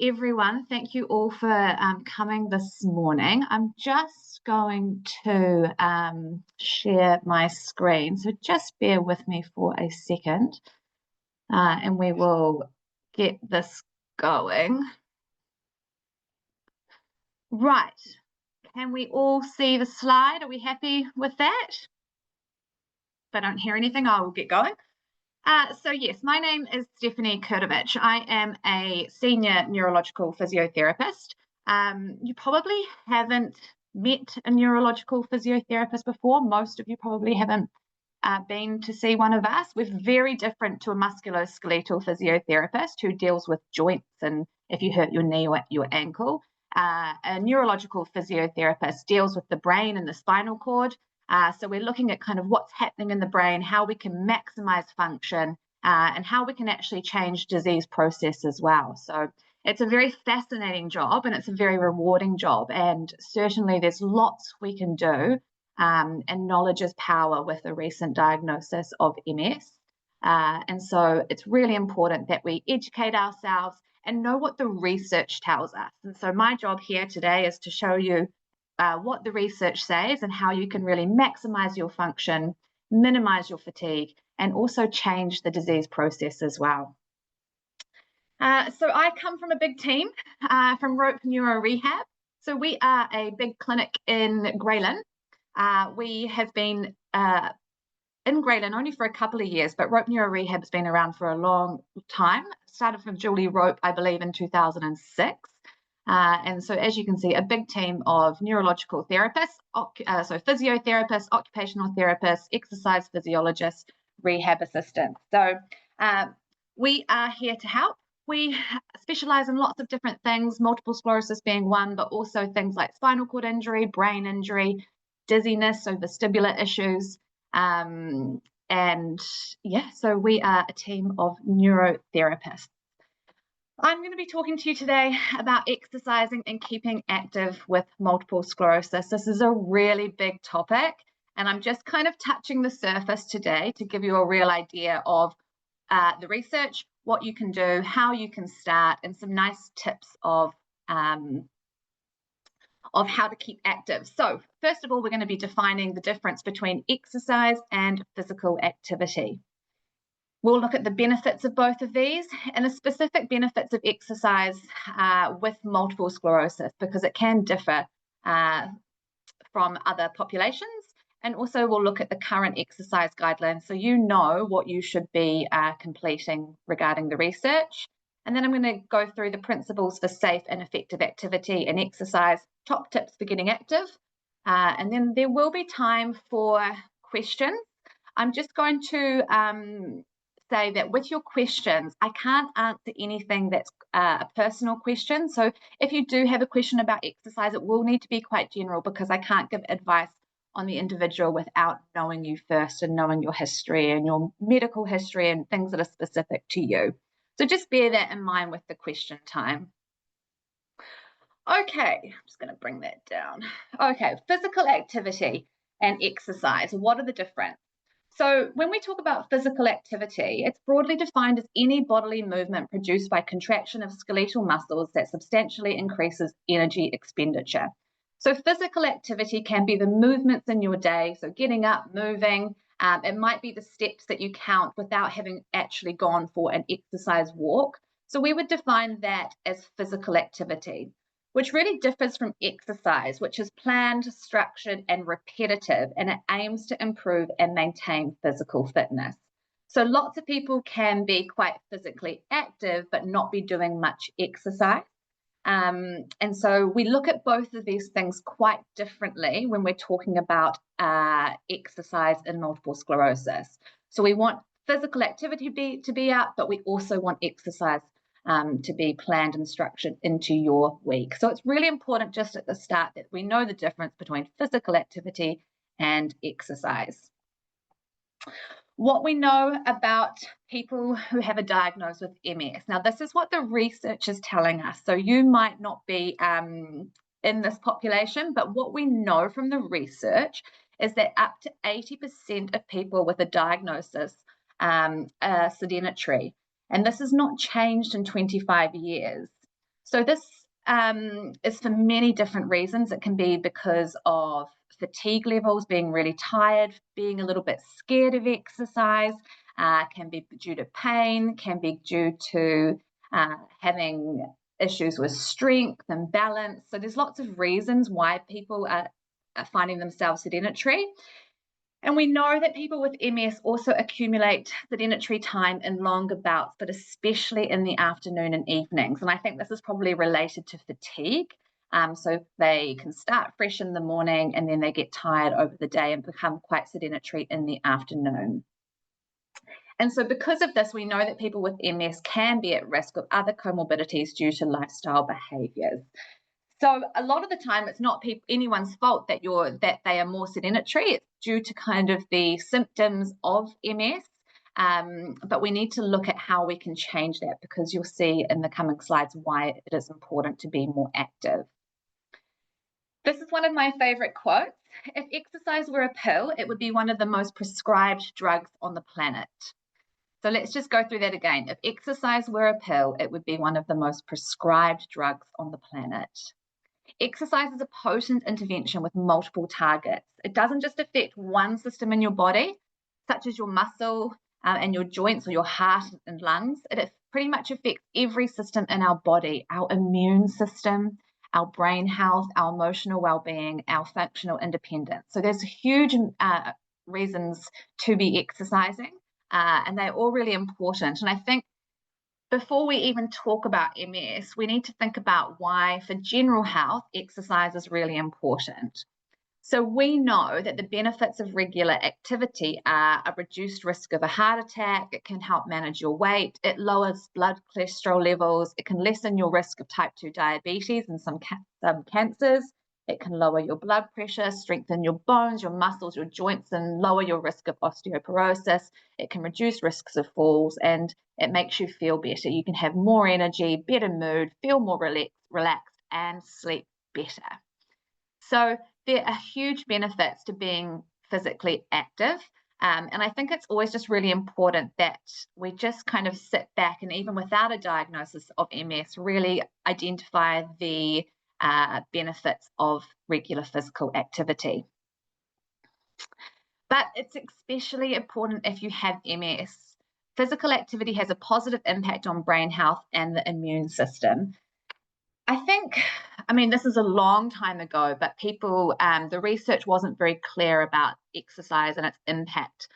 everyone. Thank you all for coming this morning. I'm just going to share my screen, so just bear with me for a second and we will get this going. Right, can we all see the slide? Are we happy with that? If I don't hear anything, I will get going. So yes, my name is Stephanie Kurtovich. I am a senior neurological physiotherapist. You probably haven't met a neurological physiotherapist before. Most of you probably haven't been to see one of us. We're very different to a musculoskeletal physiotherapist who deals with joints and if you hurt your knee or your ankle. A neurological physiotherapist deals with the brain and the spinal cord. So we're looking at kind of what's happening in the brain, how we can maximize function, and how we can actually change disease process as well. So it's a very fascinating job and it's a very rewarding job. And certainly there's lots we can do. And knowledge is power with a recent diagnosis of MS. And so it's really important that we educate ourselves and know what the research tells us. And so my job here today is to show you what the research says and how you can really maximize your function, minimize your fatigue, and also change the disease process as well. So I come from a big team from Rope Neuro Rehab. So we are a big clinic in Grayling. We have been in Grayling only for a couple of years, but Rope Neuro Rehab has been around for a long time. Started from Julie Rope, I believe, in 2006. And so as you can see, a big team of neurological therapists, so physiotherapists, occupational therapists, exercise physiologists, rehab assistants. So we are here to help. We specialize in lots of different things, multiple sclerosis being one, but also things like spinal cord injury, brain injury, dizziness, so vestibular issues. And yeah, so we are a team of neurotherapists. I'm going to be talking to you today about exercising and keeping active with multiple sclerosis. This is a really big topic, and I'm just kind of touching the surface today to give you a real idea of the research, what you can do, how you can start, and some nice tips of how to keep active. So first of all, we're going to be defining the difference between exercise and physical activity. We'll look at the benefits of both of these and the specific benefits of exercise with multiple sclerosis, because it can differ from other populations. And also we'll look at the current exercise guidelines so you know what you should be completing regarding the research. And then I'm going to go through the principles for safe and effective activity and exercise, top tips for getting active. And then there will be time for questions. I'm just going to say that with your questions, I can't answer anything that's a personal question. So if you do have a question about exercise, it will need to be quite general because I can't give advice on the individual without knowing you first and knowing your history and your medical history and things that are specific to you. So just bear that in mind with the question time. Okay, I'm just going to bring that down. Okay, physical activity and exercise. What are the difference? So when we talk about physical activity, it's broadly defined as any bodily movement produced by contraction of skeletal muscles that substantially increases energy expenditure. So physical activity can be the movements in your day, so getting up, moving. It might be the steps that you count without having actually gone for an exercise walk. So we would define that as physical activity, which really differs from exercise, which is planned, structured, and repetitive, and it aims to improve and maintain physical fitness. So lots of people can be quite physically active, but not be doing much exercise. And so we look at both of these things quite differently when we're talking about exercise in multiple sclerosis. So we want physical activity to be up, but we also want exercise to be planned and structured into your week. So it's really important just at the start that we know the difference between physical activity and exercise. What we know about people who have a diagnosis with MS. Now, this is what the research is telling us. So you might not be in this population, but what we know from the research is that up to 80% of people with a diagnosis are sedentary. And this has not changed in 25 years. So this is for many different reasons. It can be because of fatigue levels, being really tired, being a little bit scared of exercise, can be due to pain, can be due to having issues with strength and balance. So there's lots of reasons why people are finding themselves sedentary. And we know that people with MS also accumulate sedentary time in longer bouts, but especially in the afternoon and evenings. And I think this is probably related to fatigue. So they can start fresh in the morning and then they get tired over the day and become quite sedentary in the afternoon. And so because of this, we know that people with MS can be at risk of other comorbidities due to lifestyle behaviors. So a lot of the time, it's not anyone's fault that they are more sedentary. It's due to kind of the symptoms of MS. But we need to look at how we can change that, because you'll see in the coming slides why it is important to be more active. This is one of my favorite quotes. If exercise were a pill, it would be one of the most prescribed drugs on the planet. So let's just go through that again. If exercise were a pill, it would be one of the most prescribed drugs on the planet. Exercise is a potent intervention with multiple targets. It doesn't just affect one system in your body, such as your muscle and your joints or your heart and lungs. It pretty much affects every system in our body, our immune system, our brain health, our emotional well-being, our functional independence. So there's huge reasons to be exercising, and they're all really important. And I think before we even talk about MS, we need to think about why, for general health, exercise is really important. So we know that the benefits of regular activity are a reduced risk of a heart attack, it can help manage your weight, it lowers blood cholesterol levels, it can lessen your risk of type 2 diabetes and some cancers, it can lower your blood pressure, strengthen your bones, your muscles, your joints, and lower your risk of osteoporosis. It can reduce risks of falls, and it makes you feel better. You can have more energy, better mood, feel more relaxed, and sleep better. So there are huge benefits to being physically active. And I think it's always just really important that we just kind of sit back and, even without a diagnosis of MS, really identify the benefits of regular physical activity. But it's especially important if you have MS. Physical activity has a positive impact on brain health and the immune system. I mean, this is a long time ago, but people, the research wasn't very clear about exercise and its impact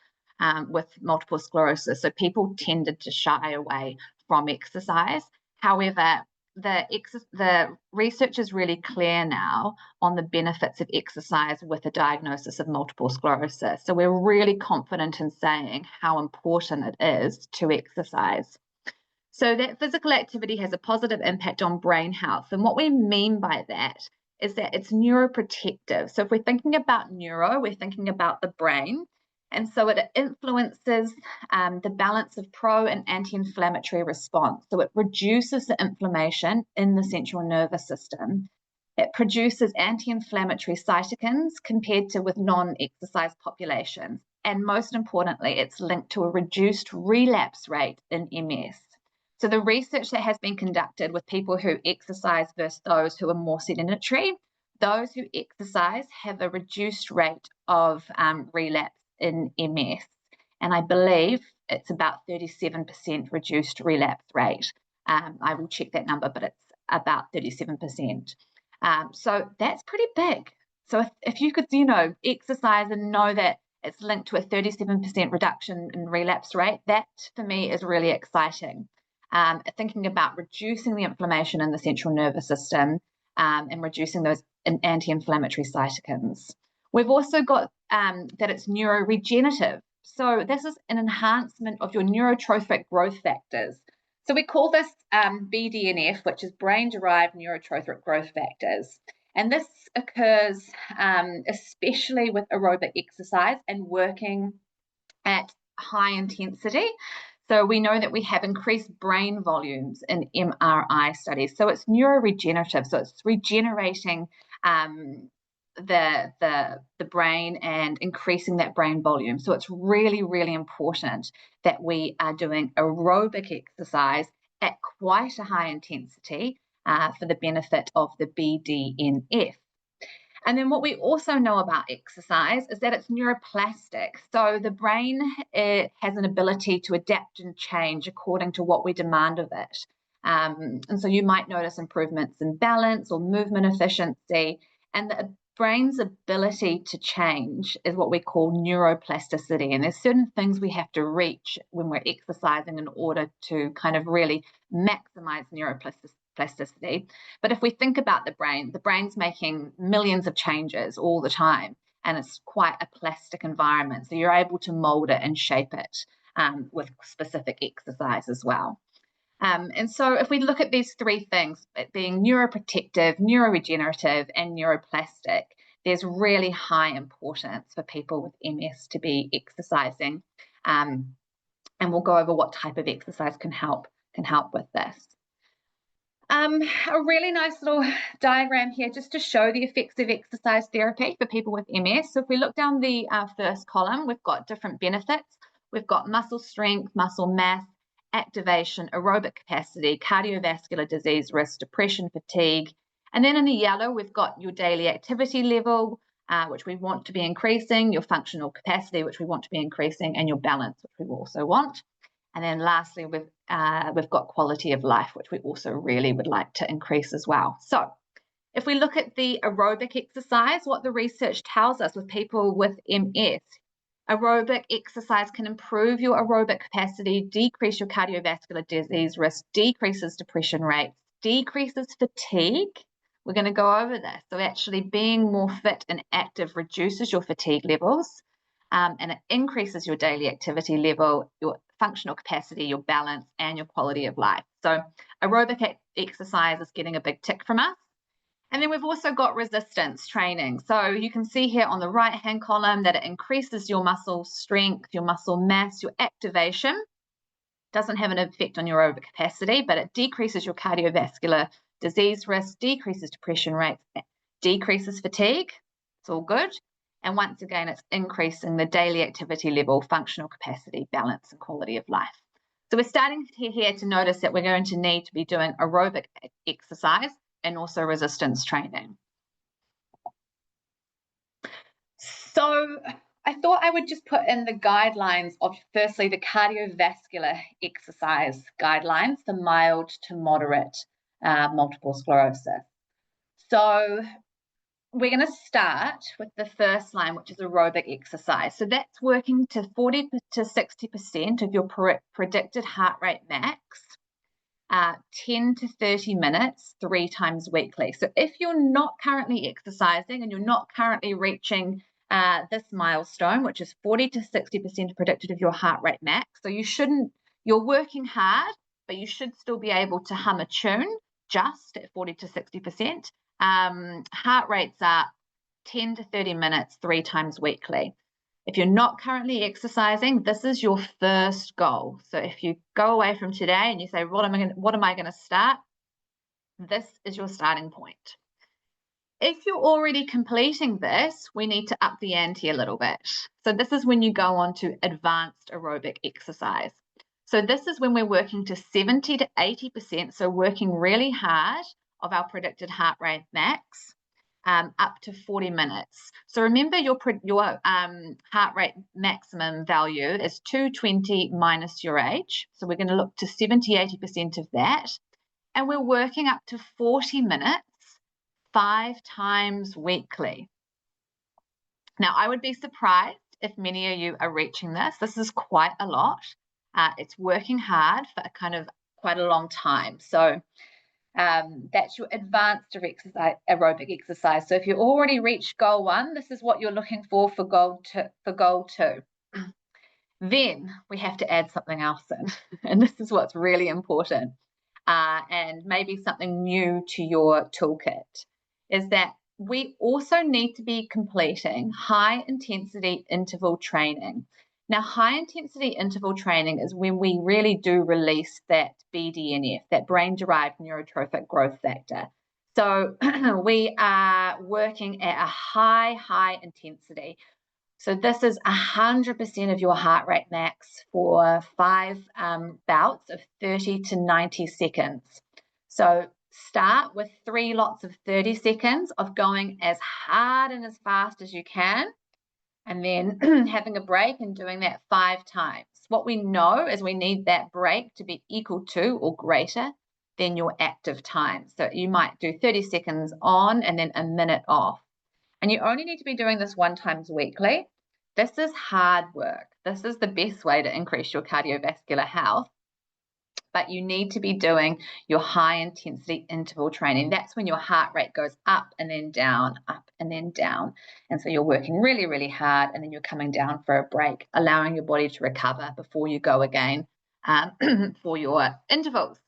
with multiple sclerosis. So people tended to shy away from exercise. However, the research is really clear now on the benefits of exercise with a diagnosis of multiple sclerosis. So we're really confident in saying how important it is to exercise. So that physical activity has a positive impact on brain health. And what we mean by that is that it's neuroprotective. So if we're thinking about neuro, we're thinking about the brain. And so it influences the balance of pro and anti-inflammatory response. So it reduces the inflammation in the central nervous system. It produces anti-inflammatory cytokines compared to with non-exercise populations. And most importantly, it's linked to a reduced relapse rate in MS. So the research that has been conducted with people who exercise versus those who are more sedentary, those who exercise have a reduced rate of relapse in MS. And I believe it's about 37% reduced relapse rate. I will check that number, but it's about 37%. So that's pretty big. So if you could, exercise and know that it's linked to a 37% reduction in relapse rate, that for me is really exciting. Thinking about reducing the inflammation in the central nervous system and reducing those anti-inflammatory cytokines. We've also got that it's neuroregenerative. So this is an enhancement of your neurotrophic growth factors. So we call this BDNF, which is brain-derived neurotrophic growth factors. And this occurs especially with aerobic exercise and working at high intensity. So we know that we have increased brain volumes in MRI studies. So it's neuroregenerative. So it's regenerating the brain and increasing that brain volume. So it's really, really important that we are doing aerobic exercise at quite a high intensity for the benefit of the BDNF. And then what we also know about exercise is that it's neuroplastic. So the brain has an ability to adapt and change according to what we demand of it. And so you might notice improvements in balance or movement efficiency. And the brain's ability to change is what we call neuroplasticity. And there's certain things we have to reach when we're exercising in order to kind of really maximize neuroplasticity. But if we think about the brain's making millions of changes all the time, and it's quite a plastic environment. So you're able to mold it and shape it with specific exercise as well. And so if we look at these three things, it being neuroprotective, neuroregenerative, and neuroplastic, there's really high importance for people with MS to be exercising. And we'll go over what type of exercise can help with this. A really nice little diagram here just to show the effects of exercise therapy for people with MS. So if we look down the first column, we've got different benefits. We've got muscle strength, muscle mass, activation, aerobic capacity, cardiovascular disease risk, depression, fatigue. And then in the yellow, we've got your daily activity level, which we want to be increasing, your functional capacity, which we want to be increasing, and your balance, which we also want. And then lastly, we've got quality of life, which we also really would like to increase as well. So if we look at the aerobic exercise, what the research tells us with people with MS, aerobic exercise can improve your aerobic capacity, decrease your cardiovascular disease risk, decreases depression rates, decreases fatigue. We're going to go over this. So actually being more fit and active reduces your fatigue levels, and it increases your daily activity level, your functional capacity, your balance, and your quality of life. So aerobic exercise is getting a big tick from us. And then we've also got resistance training. So you can see here on the right-hand column that it increases your muscle strength, your muscle mass, your activation. Doesn't have an effect on your aerobic capacity, but it decreases your cardiovascular disease risk, decreases depression rates, decreases fatigue. It's all good. And once again, it's increasing the daily activity level, functional capacity, balance, and quality of life. So we're starting here to notice that we're going to need to be doing aerobic exercise and also resistance training. So I thought I would just put in the guidelines of, firstly, the cardiovascular exercise guidelines for mild to moderate multiple sclerosis. So we're going to start with the first line, which is aerobic exercise. So that's working to 40 to 60% of your predicted heart rate max, 10 to 30 minutes, 3 times weekly. So if you're not currently exercising and you're not currently reaching this milestone, which is 40 to 60% predicted of your heart rate max, so you're working hard, but you should still be able to hum a tune just at 40 to 60%. Heart rates are 10 to 30 minutes, 3 times weekly. If you're not currently exercising, this is your first goal. So if you go away from today and you say, what am I going to start? This is your starting point. If you're already completing this, we need to up the ante a little bit. So this is when you go on to advanced aerobic exercise. So this is when we're working to 70 to 80%, so working really hard of our predicted heart rate max, up to 40 minutes. So remember your heart rate maximum value is 220 minus your age. So we're going to look to 70, 80% of that. And we're working up to 40 minutes, 5 times weekly. Now, I would be surprised if many of you are reaching this. This is quite a lot. It's working hard for quite a long time. So that's your advanced aerobic exercise. So if you already reached goal 1, this is what you're looking for goal 2. Then we have to add something else in, and this is what's really important, and maybe something new to your toolkit, is that we also need to be completing high intensity interval training. Now, high intensity interval training is when we really do release that BDNF, that brain-derived neurotrophic growth factor. So we are working at a high intensity. So this is 100% of your heart rate max for 5 bouts of 30 to 90 seconds. So start with 3 lots of 30 seconds of going as hard and as fast as you can, and then having a break and doing that 5 times. What we know is we need that break to be equal to or greater than your active time. So you might do 30 seconds on and then a minute off. And you only need to be doing this 1 time weekly. This is hard work. This is the best way to increase your cardiovascular health. But you need to be doing your high intensity interval training. That's when your heart rate goes up and then down, up and then down. And so you're working really, really hard, and then you're coming down for a break, allowing your body to recover before you go again for your intervals.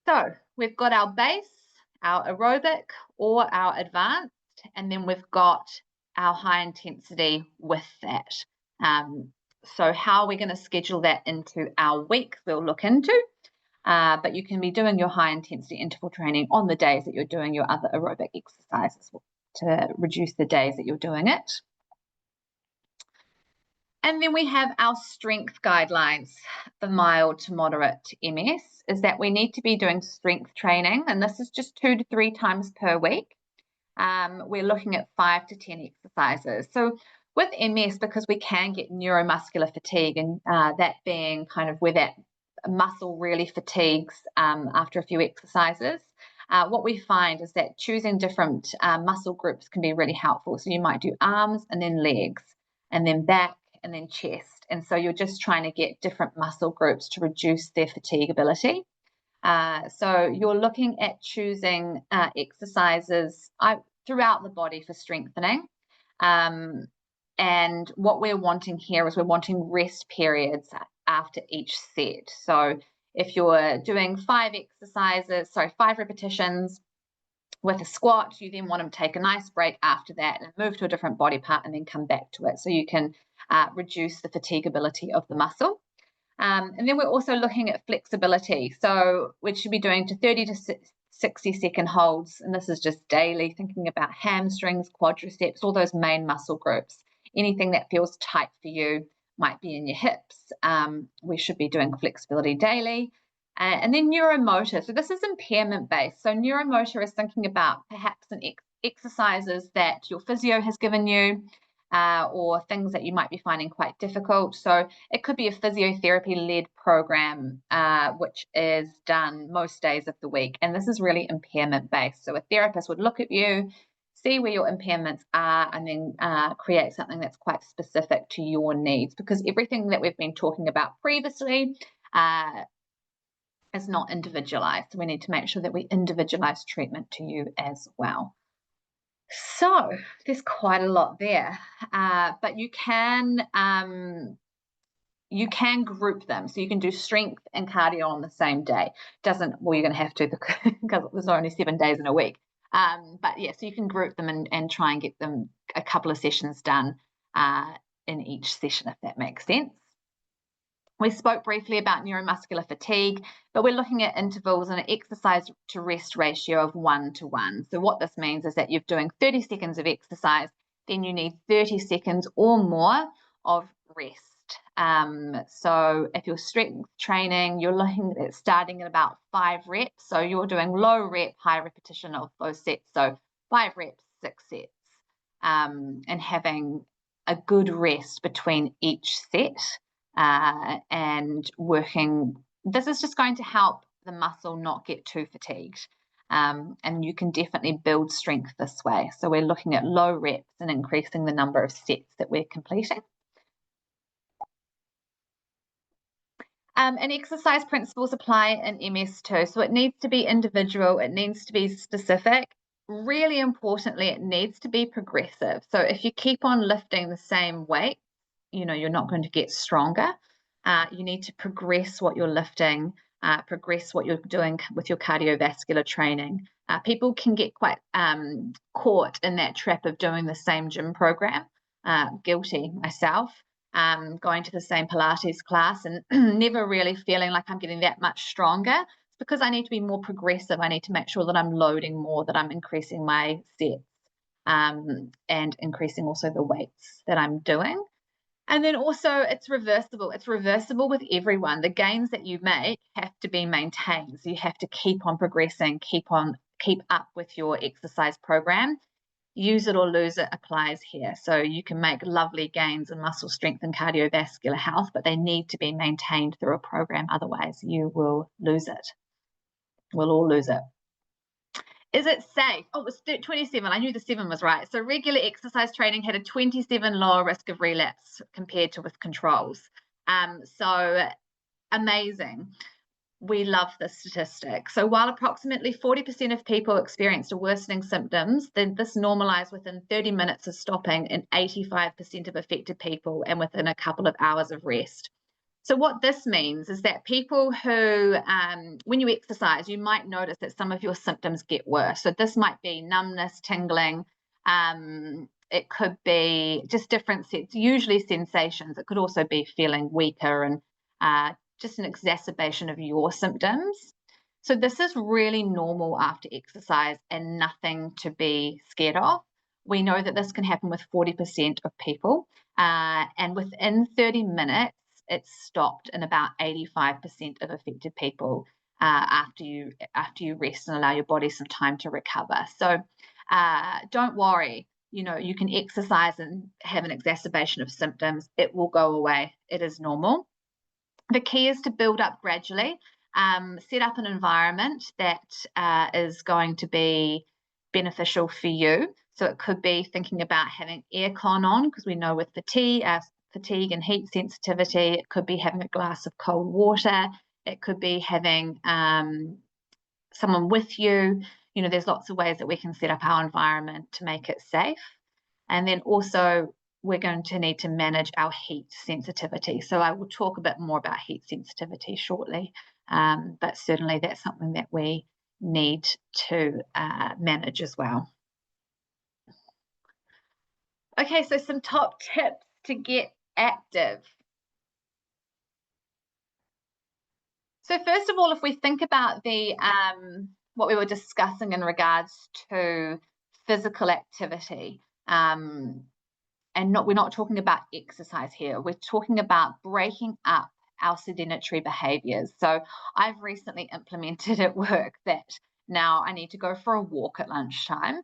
So we've got our base, our aerobic or our advanced, and then we've got our high intensity with that. So how are we going to schedule that into our week? We'll look into, but you can be doing your high intensity interval training on the days that you're doing your other aerobic exercises to reduce the days that you're doing it. And then we have our strength guidelines for mild to moderate MS, is that we need to be doing strength training, and this is just 2 to 3 times per week. We're looking at 5 to 10 exercises. So with MS, because we can get neuromuscular fatigue, and that being kind of where that muscle really fatigues after a few exercises, what we find is that choosing different muscle groups can be really helpful. So you might do arms and then legs and then back and then chest. And so you're just trying to get different muscle groups to reduce their fatigability. So you're looking at choosing exercises throughout the body for strengthening. And what we're wanting here is we're wanting rest periods after each set. So if you're doing 5 repetitions with a squat, you then want to take a nice break after that and move to a different body part and then come back to it, so you can reduce the fatigability of the muscle. And then we're also looking at flexibility. So we should be doing to 30 to 60 second holds, and this is just daily, thinking about hamstrings, quadriceps, all those main muscle groups. Anything that feels tight for you, might be in your hips. We should be doing flexibility daily. And then neuromotor. So this is impairment based. So neuromotor is thinking about perhaps exercises that your physio has given you, or things that you might be finding quite difficult. So it could be a physiotherapy-led program, which is done most days of the week. And this is really impairment-based. So a therapist would look at you, see where your impairments are, and then create something that's quite specific to your needs. Because everything that we've been talking about previously is not individualized. So we need to make sure that we individualize treatment to you as well. So there's quite a lot there, but you can group them. So you can do strength and cardio on the same day. You're going to have to because there's only 7 days in a week. But yeah, so you can group them and try and get them a couple of sessions done in each session, if that makes sense. We spoke briefly about neuromuscular fatigue, but we're looking at intervals and an exercise to rest ratio of 1 to 1. So what this means is that you're doing 30 seconds of exercise, then you need 30 seconds or more of rest. So if you're strength training, you're looking at starting at about 5 reps. So you're doing low rep, high repetition of those sets. So 5 reps, 6 sets, and having a good rest between each set. And working, this is just going to help the muscle not get too fatigued, and you can definitely build strength this way. So we're looking at low reps and increasing the number of sets that we're completing. And exercise principles apply in MS too. So it needs to be individual, it needs to be specific. Really importantly, it needs to be progressive. So if you keep on lifting the same weight, you're not going to get stronger. You need to progress what you're lifting, progress what you're doing with your cardiovascular training. People can get quite caught in that trap of doing the same gym program. Guilty myself, going to the same Pilates class and never really feeling like I'm getting that much stronger. It's because I need to be more progressive. I need to make sure that I'm loading more, that I'm increasing my sets, and increasing also the weights that I'm doing. And then also it's reversible. It's reversible with everyone. The gains that you make have to be maintained. So you have to keep on progressing, keep up with your exercise program. Use it or lose it applies here. So you can make lovely gains in muscle strength and cardiovascular health, but they need to be maintained through a program. Otherwise, you will lose it. We'll all lose it. Is it safe? Oh, it was 27. I knew the 7 was right. So regular exercise training had a 27 lower risk of relapse compared to with controls. So amazing. We love this statistic. So while approximately 40% of people experienced a worsening symptoms, then this normalized within 30 minutes of stopping in 85% of affected people and within a couple of hours of rest. So what this means is that people who, when you exercise, you might notice that some of your symptoms get worse. So this might be numbness, tingling. It could be just different sets, usually sensations. It could also be feeling weaker and just an exacerbation of your symptoms. So this is really normal after exercise and nothing to be scared of. We know that this can happen with 40% of people, and within 30 minutes, it's stopped in about 85% of affected people after you rest and allow your body some time to recover. So don't worry. You can exercise and have an exacerbation of symptoms. It will go away. It is normal. The key is to build up gradually. Set up an environment that is going to be beneficial for you. So it could be thinking about having aircon on, because we know with fatigue and heat sensitivity. It could be having a glass of cold water. It could be having someone with you. There's lots of ways that we can set up our environment to make it safe. And then also we're going to need to manage our heat sensitivity. So I will talk a bit more about heat sensitivity shortly, but certainly that's something that we need to manage as well. Okay, so some top tips to get active. So first of all, if we think about the what we were discussing in regards to physical activity, and we're not talking about exercise here. We're talking about breaking up our sedentary behaviors. So I've recently implemented at work that now I need to go for a walk at lunchtime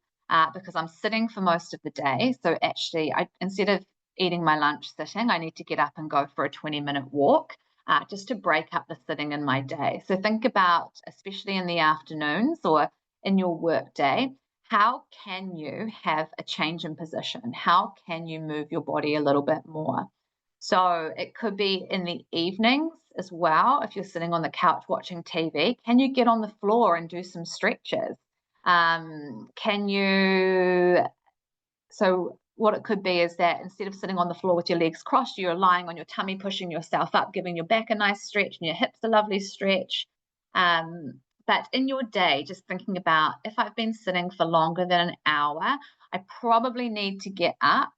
because I'm sitting for most of the day. So actually, instead of eating my lunch sitting, I need to get up and go for a 20-minute walk just to break up the sitting in my day. So think about, especially in the afternoons or in your work day, how can you have a change in position? How can you move your body a little bit more? So it could be in the evenings as well. If you're sitting on the couch watching TV, can you get on the floor and do some stretches? So what it could be is that instead of sitting on the floor with your legs crossed, you're lying on your tummy, pushing yourself up, giving your back a nice stretch and your hips a lovely stretch. But in your day, just thinking about, if I've been sitting for longer than an hour, I probably need to get up,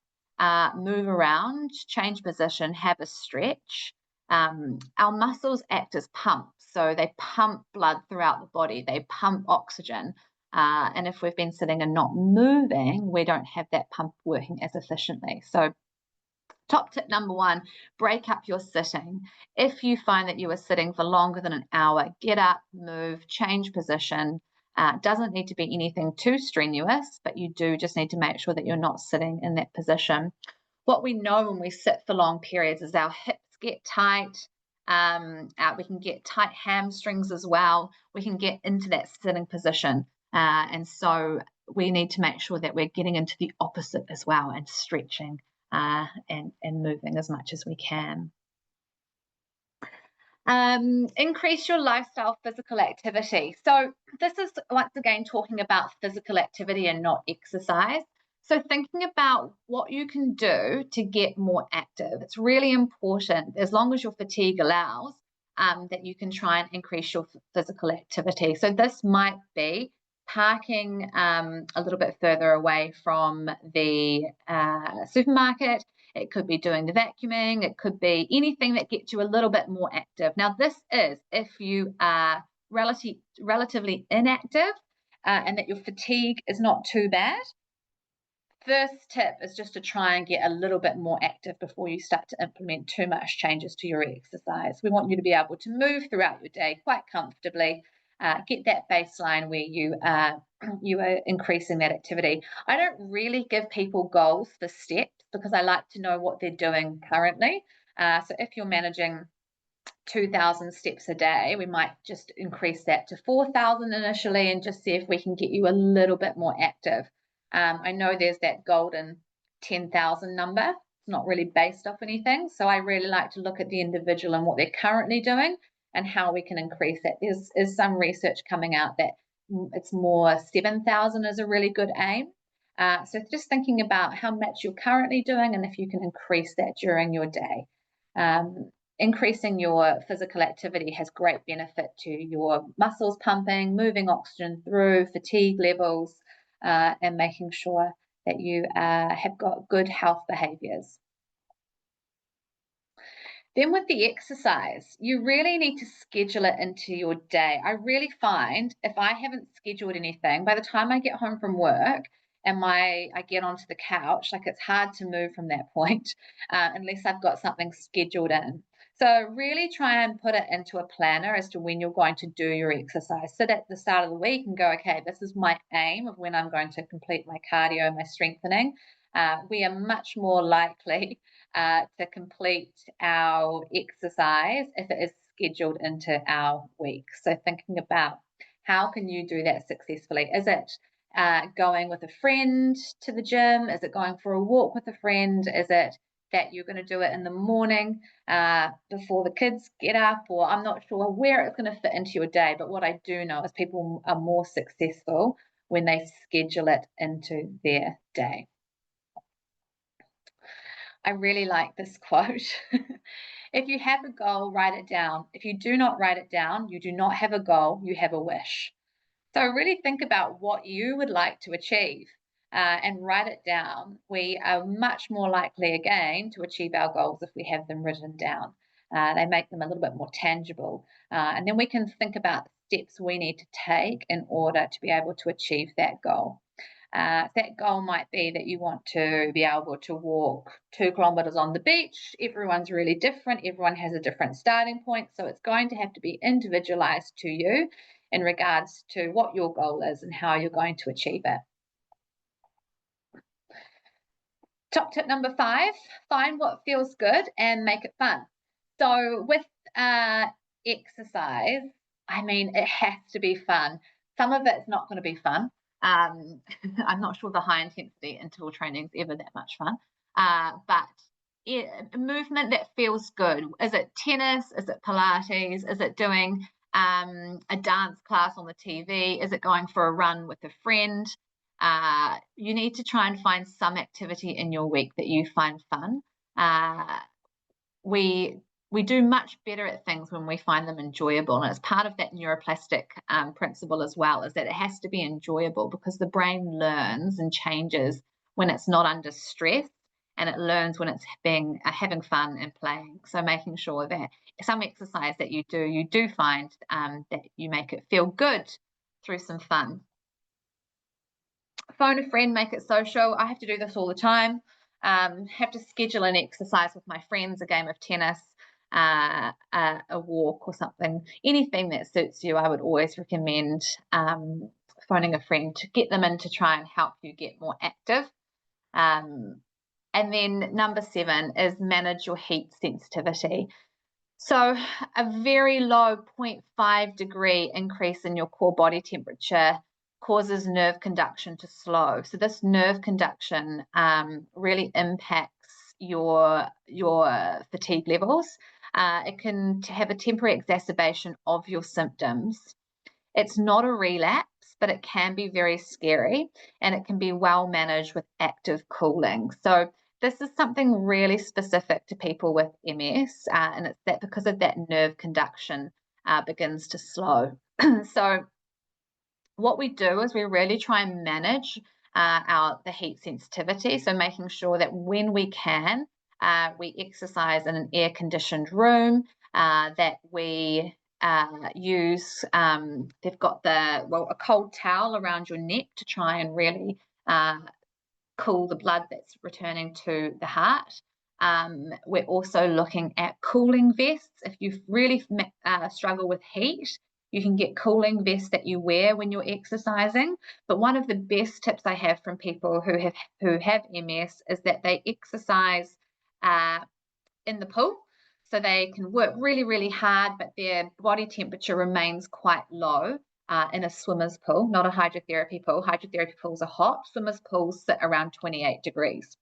move around, change position, have a stretch. Our muscles act as pumps. So they pump blood throughout the body. They pump oxygen. And if we've been sitting and not moving, we don't have that pump working as efficiently. So top tip number 1, break up your sitting. If you find that you are sitting for longer than an hour, get up, move, change position. Doesn't need to be anything too strenuous, but you do just need to make sure that you're not sitting in that position. What we know when we sit for long periods is our hips get tight. We can get tight hamstrings as well. We can get into that sitting position. And so we need to make sure that we're getting into the opposite as well and stretching and moving as much as we can. Increase your lifestyle physical activity. So this is once again talking about physical activity and not exercise. So thinking about what you can do to get more active. It's really important, as long as your fatigue allows, that you can try and increase your physical activity. So this might be parking a little bit further away from the supermarket. It could be doing the vacuuming. It could be anything that gets you a little bit more active. Now, this is if you are relatively inactive and that your fatigue is not too bad. first tip is just to try and get a little bit more active before you start to implement too much changes to your exercise. We want you to be able to move throughout your day quite comfortably, get that baseline where you are increasing that activity. I don't really give people goals for steps because I like to know what they're doing currently. So if you're managing 2,000 steps a day, we might just increase that to 4,000 initially and just see if we can get you a little bit more active. I know there's that golden 10,000 number. It's not really based off anything. So I really like to look at the individual and what they're currently doing and how we can increase that. There's some research coming out that it's more 7,000 is a really good aim. So just thinking about how much you're currently doing and if you can increase that during your day. Increasing your physical activity has great benefit to your muscles pumping, moving oxygen through, fatigue levels, and making sure that you have got good health behaviors. Then with the exercise, you really need to schedule it into your day. I really find if I haven't scheduled anything, by the time I get home from work and I get onto the couch, like it's hard to move from that point unless I've got something scheduled in. So really try and put it into a planner as to when you're going to do your exercise. Sit at the start of the week and go, okay, this is my aim of when I'm going to complete my cardio, my strengthening. We are much more likely to complete our exercise if it is scheduled into our week. So thinking about how can you do that successfully? Is it going with a friend to the gym? Is it going for a walk with a friend? Is it that you're going to do it in the morning before the kids get up? Or I'm not sure where it's going to fit into your day, but what I do know is people are more successful when they schedule it into their day. I really like this quote. If you have a goal, write it down. If you do not write it down, you do not have a goal, you have a wish. So really think about what you would like to achieve and write it down. We are much more likely again to achieve our goals if we have them written down. They make them a little bit more tangible. And then we can think about the steps we need to take in order to be able to achieve that goal. That goal might be that you want to be able to walk 2 kilometers on the beach. Everyone's really different. Everyone has a different starting point. So it's going to have to be individualized to you in regards to what your goal is and how you're going to achieve it. Top tip number 5, find what feels good and make it fun. So with exercise, I mean, it has to be fun. Some of it's not going to be fun. I'm not sure the high intensity interval training is ever that much fun, but movement that feels good. Is it tennis? Is it Pilates? Is it doing a dance class on the TV? Is it going for a run with a friend? You need to try and find some activity in your week that you find fun. We do much better at things when we find them enjoyable, and it's part of that neuroplastic principle as well, is that it has to be enjoyable because the brain learns and changes when it's not under stress, and it learns when it's having fun and playing. So making sure that some exercise that you do find that you make it feel good through some fun. Phone a friend, make it social. I have to do this all the time. Have to schedule an exercise with my friends, a game of tennis, a walk or something. Anything that suits you, I would always recommend phoning a friend to get them in to try and help you get more active. And then number 7 is manage your heat sensitivity. So a very low 0.5 degree increase in your core body temperature causes nerve conduction to slow. So this nerve conduction really impacts your fatigue levels. It can have a temporary exacerbation of your symptoms. It's not a relapse, but it can be very scary, and it can be well managed with active cooling. So this is something really specific to people with MS, and it's that because of that nerve conduction begins to slow. So what we do is we really try and manage the heat sensitivity. So making sure that when we can, we exercise in an air-conditioned room, that we use, they've got a cold towel around your neck to try and really cool the blood that's returning to the heart. We're also looking at cooling vests. If you really struggle with heat, you can get cooling vests that you wear when you're exercising. But one of the best tips I have from people who have MS is that they exercise in the pool. So they can work really, really hard, but their body temperature remains quite low in a swimmer's pool, not a hydrotherapy pool. Hydrotherapy pools are hot. Swimmer's pools sit around 28 degrees.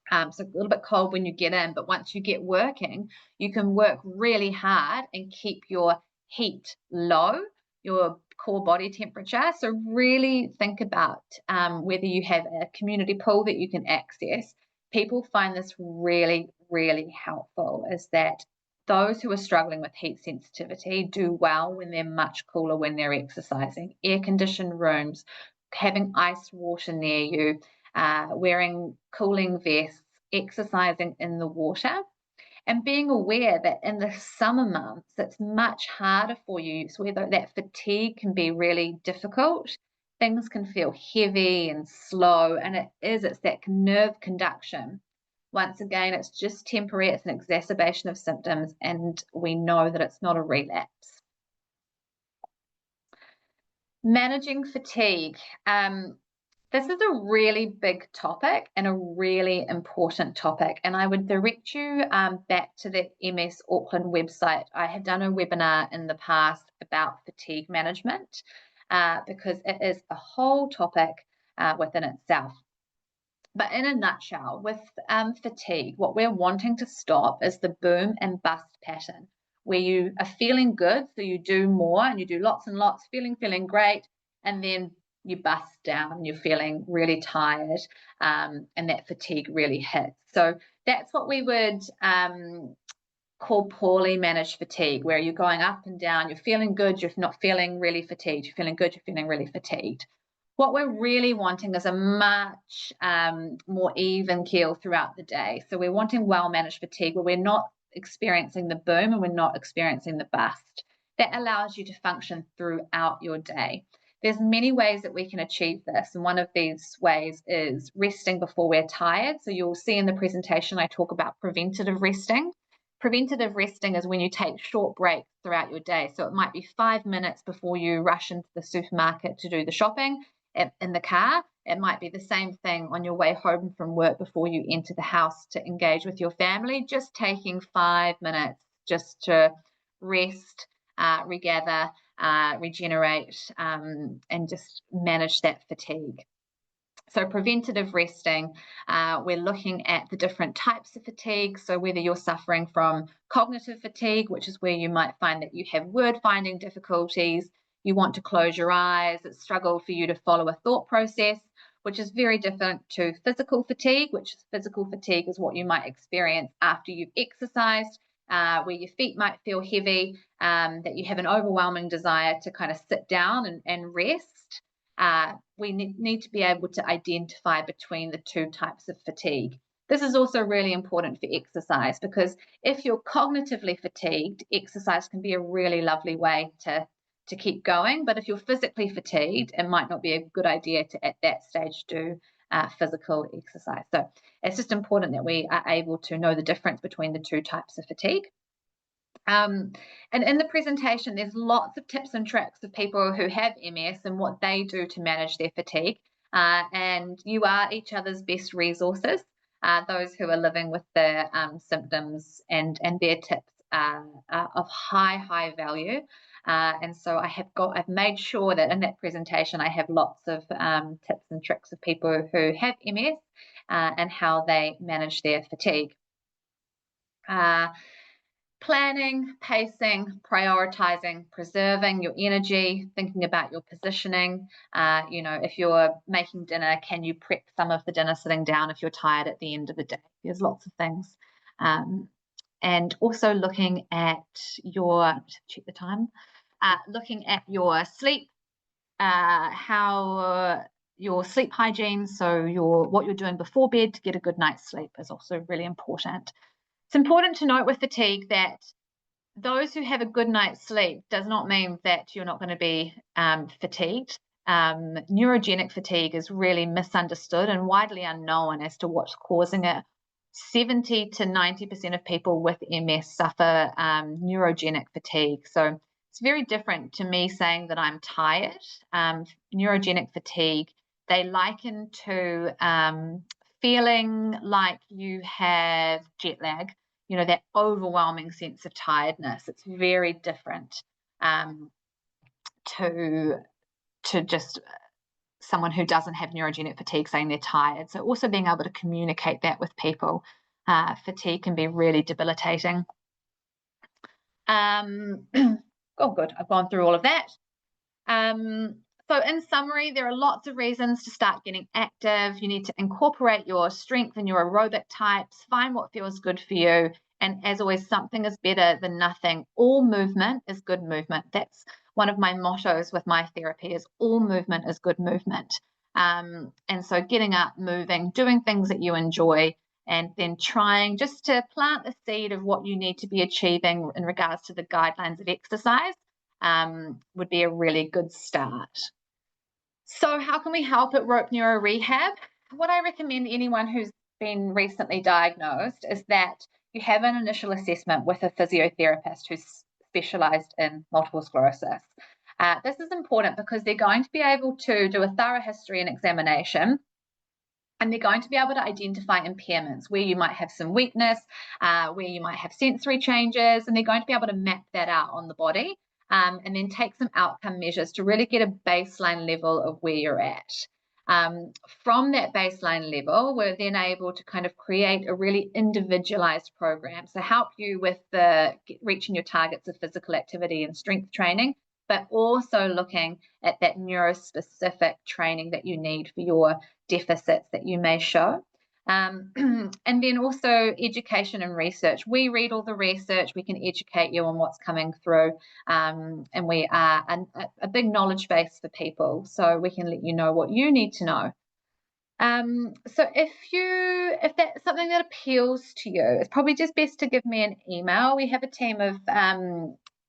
So a little bit cold when you get in, but once you get working, you can work really hard and keep your heat low, your core body temperature. So really think about whether you have a community pool that you can access. People find this really, really helpful, is that those who are struggling with heat sensitivity do well when they're much cooler when they're exercising. Air-conditioned rooms, having ice water near you, wearing cooling vests, exercising in the water, and being aware that in the summer months, it's much harder for you. So whether that fatigue can be really difficult, things can feel heavy and slow, and it's that nerve conduction. Once again, it's just temporary, it's an exacerbation of symptoms, and we know that it's not a relapse. Managing fatigue. This is a really big topic and a really important topic, and I would direct you back to the MS Auckland website. I have done a webinar in the past about fatigue management because it is a whole topic within itself. But in a nutshell, with fatigue, what we're wanting to stop is the boom and bust pattern, where you are feeling good, so you do more and you do lots and lots, feeling great, and then you bust down and you're feeling really tired, and that fatigue really hits. So that's what we would call poorly managed fatigue, where you're going up and down, you're feeling good, you're not feeling really fatigued, you're feeling good, you're feeling really fatigued. What we're really wanting is a much more even keel throughout the day. So we're wanting well-managed fatigue where we're not experiencing the boom and we're not experiencing the bust. That allows you to function throughout your day. There's many ways that we can achieve this, and one of these ways is resting before we're tired. So you'll see in the presentation I talk about preventative resting. Preventative resting is when you take short breaks throughout your day. So it might be 5 minutes before you rush into the supermarket to do the shopping in the car. It might be the same thing on your way home from work before you enter the house to engage with your family, just taking 5 minutes just to rest, regather, regenerate, and just manage that fatigue. So preventative resting, we're looking at the different types of fatigue. So whether you're suffering from cognitive fatigue, which is where you might find that you have word finding difficulties, you want to close your eyes, it's struggle for you to follow a thought process, which is very different to physical fatigue, which is physical fatigue is what you might experience after you've exercised, where your feet might feel heavy, that you have an overwhelming desire to kind of sit down and rest. We need to be able to identify between the two types of fatigue. This is also really important for exercise, because if you're cognitively fatigued, exercise can be a really lovely way to keep going. But if you're physically fatigued, it might not be a good idea to, at that stage, do physical exercise. So it's just important that we are able to know the difference between the two types of fatigue. And in the presentation, there's lots of tips and tricks of people who have MS and what they do to manage their fatigue. And you are each other's best resources. Those who are living with the symptoms and their tips are of high value. And so I've made sure that in that presentation I have lots of tips and tricks of people who have MS and how they manage their fatigue. Planning, pacing, prioritizing, preserving your energy, thinking about your positioning. If you're making dinner, can you prep some of the dinner sitting down if you're tired at the end of the day? There's lots of things. And also looking at check the time, looking at your sleep, how your sleep hygiene, so what you're doing before bed to get a good night's sleep is also really important. It's important to note with fatigue that those who have a good night's sleep does not mean that you're not going to be fatigued. Neurogenic fatigue is really misunderstood and widely unknown as to what's causing it. 70 to 90% of people with MS suffer neurogenic fatigue. So it's very different to me saying that I'm tired. Neurogenic fatigue, they liken to feeling like you have jet lag, you know, that overwhelming sense of tiredness. It's very different to just someone who doesn't have neurogenic fatigue saying they're tired. So also being able to communicate that with people. Fatigue can be really debilitating. Oh, good. I've gone through all of that. So in summary, there are lots of reasons to start getting active. You need to incorporate your strength and your aerobic types, find what feels good for you. And as always, something is better than nothing. All movement is good movement. That's one of my mottos with my therapy, is all movement is good movement. And so getting up, moving, doing things that you enjoy, and then trying just to plant the seed of what you need to be achieving in regards to the guidelines of exercise would be a really good start. So how can we help at Rope Neuro Rehab? What I recommend anyone who's been recently diagnosed is that you have an initial assessment with a physiotherapist who's specialised in multiple sclerosis. This is important because they're going to be able to do a thorough history and examination, and they're going to be able to identify impairments where you might have some weakness, where you might have sensory changes, and they're going to be able to map that out on the body. And then take some outcome measures to really get a baseline level of where you're at. From that baseline level, we're then able to kind of create a really individualized program. So help you with reaching your targets of physical activity and strength training, but also looking at that neurospecific training that you need for your deficits that you may show. And then also education and research. We read all the research, we can educate you on what's coming through, and we are a big knowledge base for people, so we can let you know what you need to know. So if that's something that appeals to you, it's probably just best to give me an email. We have a team of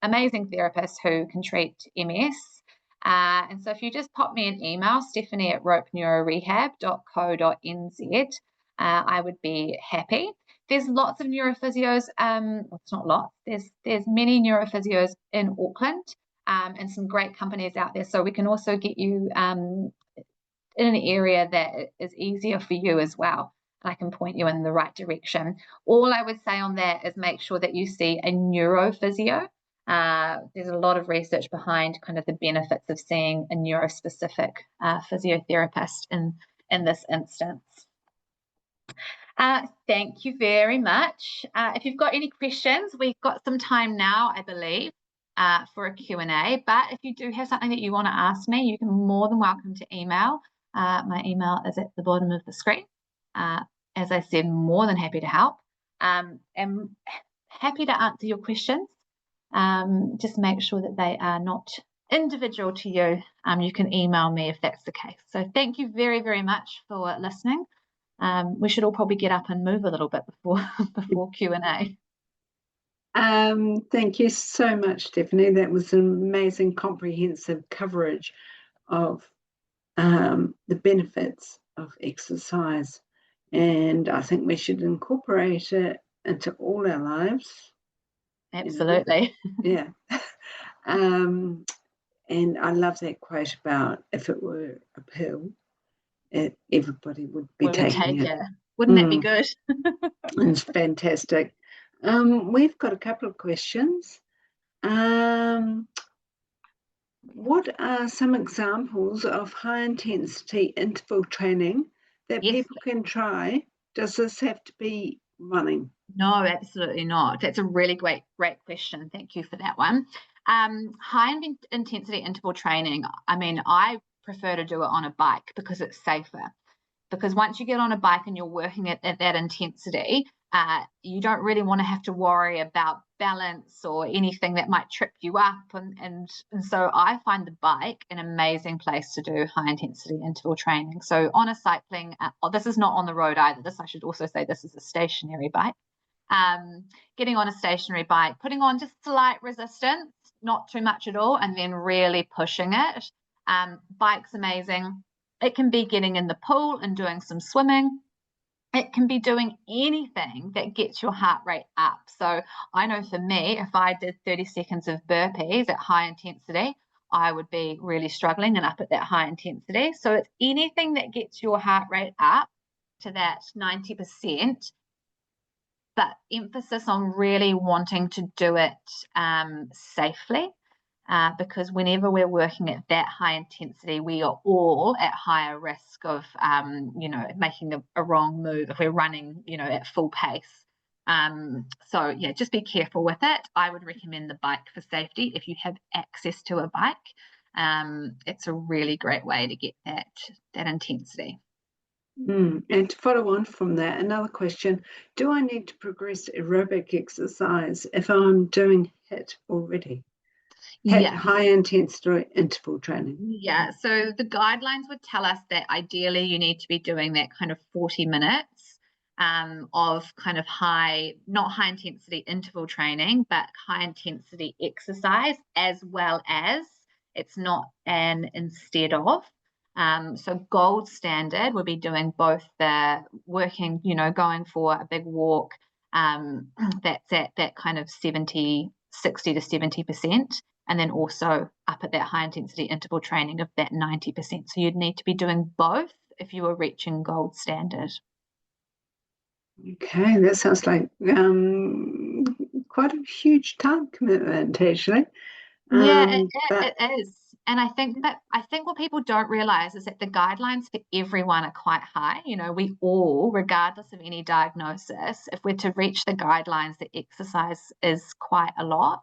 amazing therapists who can treat MS. And so if you just pop me an email, stephanie@ropeneurorehab.co.nz, I would be happy. There's lots of neurophysios, well, it's not lots, there's many neurophysios in Auckland, and some great companies out there. So we can also get you in an area that is easier for you as well. I can point you in the right direction. All I would say on that is make sure that you see a neurophysio. There's a lot of research behind kind of the benefits of seeing a neurospecific physiotherapist in this instance. Thank you very much. If you've got any questions, we've got some time now, I believe, for a Q&A. But if you do have something that you want to ask me, you can more than welcome to email. My email is at the bottom of the screen. As I said, more than happy to help. And happy to answer your questions. Just make sure that they are not individual to you. You can email me if that's the case. So thank you very, very much for listening. We should all probably get up and move a little bit before Q&A. Thank you so much, Stephanie. That was an amazing comprehensive coverage of the benefits of exercise, and I think we should incorporate it into all our lives. Absolutely. Yeah. And I love that quote about if it were a pill, everybody would be taking it. Wouldn't that be good? It's fantastic. We've got a couple of questions. What are some examples of high intensity interval training that people can try? Does this have to be running? No, absolutely not. That's a really great question. Thank you for that one. High intensity interval training, I mean, I prefer to do it on a bike because it's safer. Because once you get on a bike and you're working at that intensity, you don't really want to have to worry about balance or anything that might trip you up. And so I find the bike an amazing place to do high intensity interval training. So on a cycling, this is not on the road either. I should also say this is a stationary bike. Getting on a stationary bike, putting on just slight resistance, not too much at all, and then really pushing it. Bike's amazing. It can be getting in the pool and doing some swimming. It can be doing anything that gets your heart rate up. So I know for me, if I did 30 seconds of burpees at high intensity, I would be really struggling and up at that high intensity. So it's anything that gets your heart rate up to that 90%, but emphasis on really wanting to do it safely. Because whenever we're working at that high intensity, we are all at higher risk of, making a wrong move if we're running, at full pace. So yeah, just be careful with it. I would recommend the bike for safety if you have access to a bike. It's a really great way to get that intensity. And to follow on from that, another question, do I need to progress aerobic exercise if I'm doing HIIT already? Yeah. High intensity interval training. Yeah, so the guidelines would tell us that ideally you need to be doing that kind of 40 minutes of kind of not high intensity interval training, but high intensity exercise, as well as it's not an instead of. So gold standard would be doing both the working, going for a big walk, that's at that kind of 60 to 70%. And then also up at that high intensity interval training of that 90%. So you'd need to be doing both if you were reaching gold standard. Okay, that sounds like quite a huge time commitment, actually. Yeah, it is. And I think what people don't realize is that the guidelines for everyone are quite high. We all, regardless of any diagnosis, if we're to reach the guidelines, the exercise is quite a lot.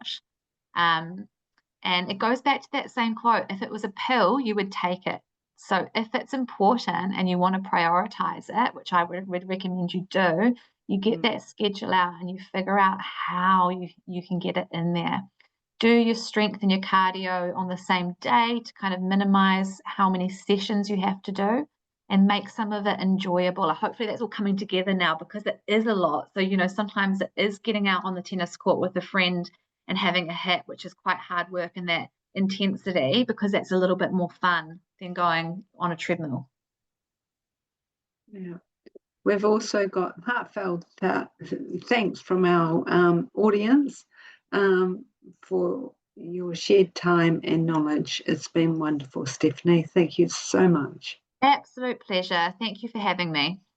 And it goes back to that same quote, if it was a pill, you would take it. So if it's important and you want to prioritize it, which I would recommend you do, you get that schedule out and you figure out how you can get it in there. Do your strength and your cardio on the same day to kind of minimize how many sessions you have to do and make some of it enjoyable. Hopefully that's all coming together now because it is a lot. So, sometimes it is getting out on the tennis court with a friend and having a HIIT, which is quite hard work in that intensity because that's a little bit more fun than going on a treadmill. Yeah. We've also got heartfelt thanks from our audience for your shared time and knowledge. It's been wonderful, Stephanie. Thank you so much. Absolute pleasure. Thank you for having me.